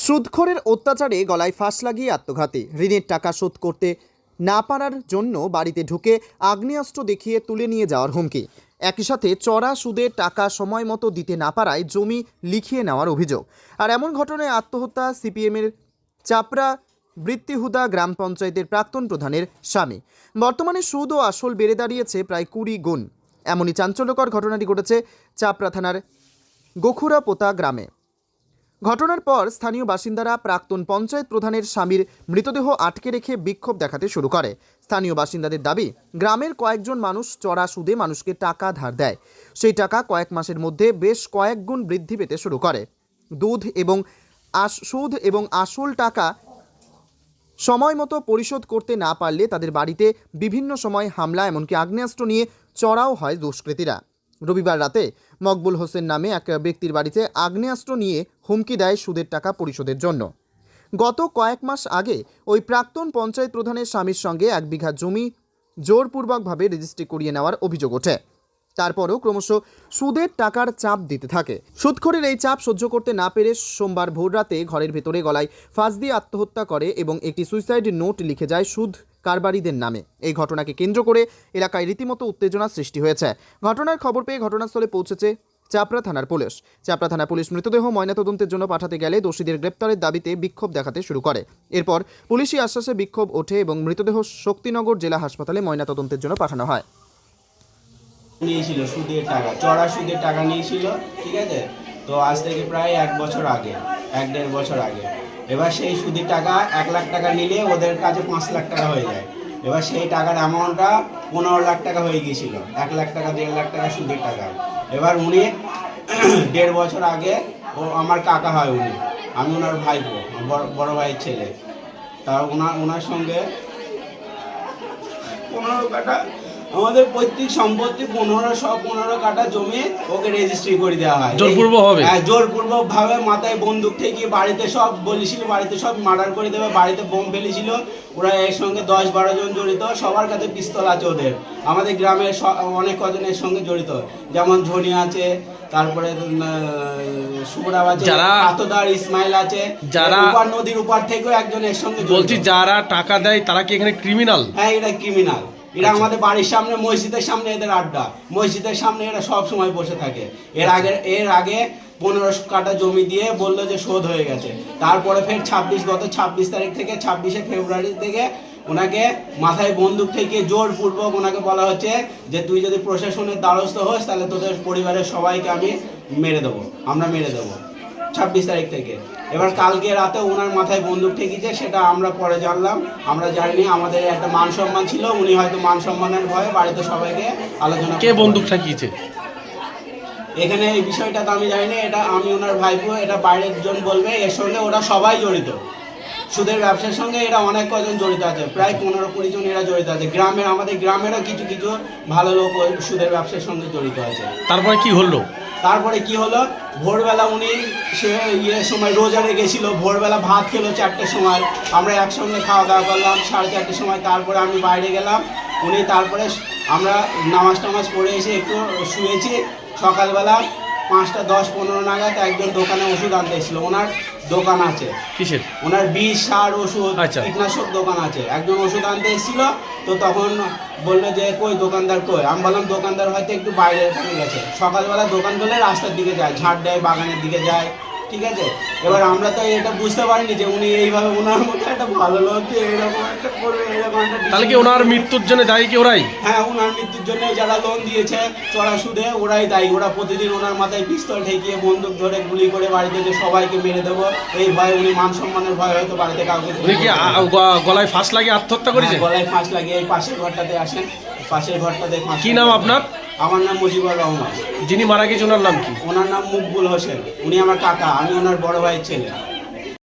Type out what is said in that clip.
সুদখোরের অত্যাচারে গলায় ফাঁস লাগিয়ে আত্মঘাতী। ঋণের টাকা শোধ করতে না পারার জন্য বাড়িতে ঢুকে আগ্নেয়াস্ত্র দেখিয়ে তুলে নিয়ে যাওয়ার হুমকি। একই সাথে চড়া সুদে টাকা সময় মতো দিতে না পারায় জমি লিখিয়ে নেওয়ার অভিযোগ। আর এমন ঘটনায় আত্মহত্যা সিপিএমের চাপড়া বৃত্তিহুদা গ্রাম পঞ্চায়েতের প্রাক্তন প্রধানের স্বামী। বর্তমানে সুদ ও আসল বেড়ে দাঁড়িয়েছে প্রায় 20 গুণ। এমনই চাঞ্চল্যকর ঘটনাটি ঘটেছে চাপড়া থানার গোখুরাপোতা গ্রামে। ঘটনার পর স্থানীয় বাসিন্দারা প্রাক্তন পঞ্চায়েত প্রধানের স্বামীর মৃতদেহ আটকে রেখে বিক্ষোভ দেখাতে শুরু করে। স্থানীয় বাসিন্দাদের দাবি, গ্রামের কয়েকজন মানুষ চড়া সুদে মানুষকে টাকা ধার দেয়। সেই টাকা কয়েক মাসের মধ্যে বেশ কয়েক গুণ বৃদ্ধি পেতে শুরু করে। সুদ এবং আসল টাকা সময় মতো পরিশোধ করতে না পারলে তাদের বাড়িতে বিভিন্ন সময় হামলা, এমনকি আগ্নেয়াস্ত্র নিয়ে চড়াও হয় দুষ্কৃতীরা। রবিবার রাতে মকবুল হোসেন নামে এক ব্যক্তির বাড়িতে আগ্নেয়াস্ত্র নিয়ে হুমকি দেয় সুদের টাকা পরিশোধের জন্য। গত কয়েক মাস আগে ওই প্রাক্তন পঞ্চায়েত প্রধানের স্বামীর সঙ্গে 1 বিঘা জমি জোরপূর্বকভাবে রেজিস্ট্রি করিয়ে নেওয়ার অভিযোগ ওঠে। তারপরও ক্রমশ সুদের টাকার চাপ দিতে থাকে। সুদখোরের এই চাপ সহ্য করতে না পেরে সোমবার ভোররাতে ঘরের ভেতরে গলায় ফাঁস দিয়ে আত্মহত্যা করে এবং একটি সুইসাইড নোট লিখে যায় সুদ কারবারিদের নামে। এই ঘটনাকে কেন্দ্র করে এলাকায় রীতিমতো উত্তেজনা সৃষ্টি হয়েছে। ঘটনার খবর পেয়ে ঘটনাস্থলে পৌঁছেছে চাপড়া থানার পুলিশ। চাপড়া থানা পুলিশ মৃতদেহ ময়নাতদন্তের জন্য পাঠাতে গেলে দোষীদের গ্রেপ্তারের দাবিতে বিক্ষোভ দেখাতে শুরু করে। এরপর পুলিশি আশ্বাসে বিক্ষোভ ওঠে এবং মৃতদেহ শক্তিনগর জেলা হাসপাতালে ময়নাতদন্তের জন্য পাঠানো হয়। নিয়েছিল সুদের টাকা, চড়া সুদের টাকা নিয়েছিল, ঠিক আছে। তো আজ থেকে প্রায় 1 বছর আগে, 1-1.5 বছর আগে। এবার সেই সুদের টাকা 1 লাখ টাকা নিলে ওদের কাছে 5 লাখ টাকা হয়ে যায়। এবার সেই টাকার অ্যামাউন্টটা 15 লাখ টাকা হয়ে গিয়েছিল। 1 লাখ টাকা 1.5 লাখ টাকা সুদের টাকা। এবার উনি 1.5 বছর আগে, ও আমার কাকা হয় উনি, আমি ওনার ভাইপো, বড় ভাইয়ের ছেলে। তা ওনার সঙ্গে 15 কাটা আমাদের পৈতৃক সম্পত্তি 15 কাটা জমি ওকে রেজিস্ট্রি করে দেওয়া হয় জোরপূর্বক ভাবে। মাথায় বন্দুক ঠেকিয়ে বাড়িতে সব বলেছিল, বাড়িতে সব মার্ডার করে দেবে, বাড়িতে বোম ফেলেছিল। ওরা এর সঙ্গে 10-12 জন জড়িত। সবার কাছে পিস্তল আছে ওদের। আমাদের গ্রামের অনেক কজনের সঙ্গে জড়িত, যেমন ঝনি আছে, তারপরে সুবরাব আছে, আতদার ইসমাইল আছে, যারা নদীর উপর থেকেও একজনের সঙ্গে বলছি। যারা টাকা দেয় তারা কি এখানে ক্রিমিনাল? হ্যাঁ, এটা ক্রিমিনাল। এরা আমাদের বাড়ির সামনে, মসজিদের সামনে এদের আড্ডা। মসজিদের সামনে এরা সব সময় বসে থাকে। এর আগে 15 কাটা জমি দিয়ে বললো যে শোধ হয়ে গেছে। তারপরে ফের গত 26 তারিখ থেকে 26শে ফেব্রুয়ারি থেকে ওনাকে মাথায় বন্দুক থেকে জোরপূর্বক ওনাকে বলা হচ্ছে যে তুই যদি প্রশাসনের দ্বারস্থ হোস তাহলে তোদের পরিবারের সবাইকে আমি আমরা মেরে দেবো 26 তারিখ থেকে। এবার কালকে রাতে ওনার মাথায় বন্দুক ঠেকিয়েছে, সেটা আমরা পরে জানলাম। আমরা জানিনি, আমাদের একটা মান সম্মান ছিল, উনি হয়তো মান সম্মানের ভয়ে বাড়িতে সবাইকে আলোচনা। কে বন্দুক ঠেকিয়েছে এখানে এই বিষয়টা তো আমি জানি না, এটা আমি ওনার ভাইপো, এটা বাইরের জন বলবে। এর সঙ্গে ওরা সবাই জড়িত, সুদের ব্যবসার সঙ্গে এরা অনেক কজন জড়িত আছে, প্রায় 15-20 জন এরা জড়িত আছে। আমাদের গ্রামেরও কিছু ভালো লোক সুদের ব্যবসার সঙ্গে জড়িত আছে। তারপরে কি হলো, ভোরবেলা উনি সময় রোজারে গেছিল, ভোরবেলা ভাত খেলো 4টের সময়, আমরা একসঙ্গে খাওয়া দাওয়া করলাম 4:30 সময়। তারপরে আমি বাইরে গেলাম, উনি তারপরে আমরা নামাজ পড়ে এসে একটু শুয়েছি। সকালবেলা 5:10-15 নাগাদ একজন দোকানে ওষুধ আনতে এসেছিল। ওনার দোকান আছে, কিসের? ওনার বিষ, সার, ওষুধ, কীটনাশক দোকান আছে। একজন ওষুধ আনতে এসেছিল, তো তখন বললো যে কই দোকানদার কই? আমি বললাম দোকানদার হয়তো একটু বাইরে গেছে। সকালবেলা দোকান করলে রাস্তার দিকে যায়, ঝাড় দেয়, বাগানের দিকে যায়, ঠিক আছে। এবার আমরা তো এটা বুঝতে পারিনি যে উনি এইভাবে, ওনার মতো একটা ভালো লোক যে এরকম একটা করবে, এরকম একটা। তাহলে কি ওনার মৃত্যুর জন্য দায়ী কি ওরাই? হ্যাঁ, ওনার মৃত্যুর জন্য যারা লোন দিয়েছে চড়া সুদে ওরাই দায়ী। ওরা প্রতিদিন ওনার মাথায় পিস্তল ঠেকিয়ে বন্দুক ধরে গুলি করে বাড়িতে যে সবাইকে মেরে দেবো এই ভয়ে, উনি মান সম্মানের ভয় হয়তো বাড়িতে কাউকে। গলায় ফাঁস লাগিয়ে আত্মহত্যা করেছে? গলায় ফাঁস লাগিয়ে এই পাশের ঘরটাতে আসেন, পাশের ঘরটাতে। কি নাম আপনার? আমার নাম মুজিবুর রহমান। যিনি মারা গেছে ওনার নাম কি? ওনার নাম মকবুল হোসেন। উনি আমার কাকা, আমি ওনার বড় ভাইয়ের ছেলে।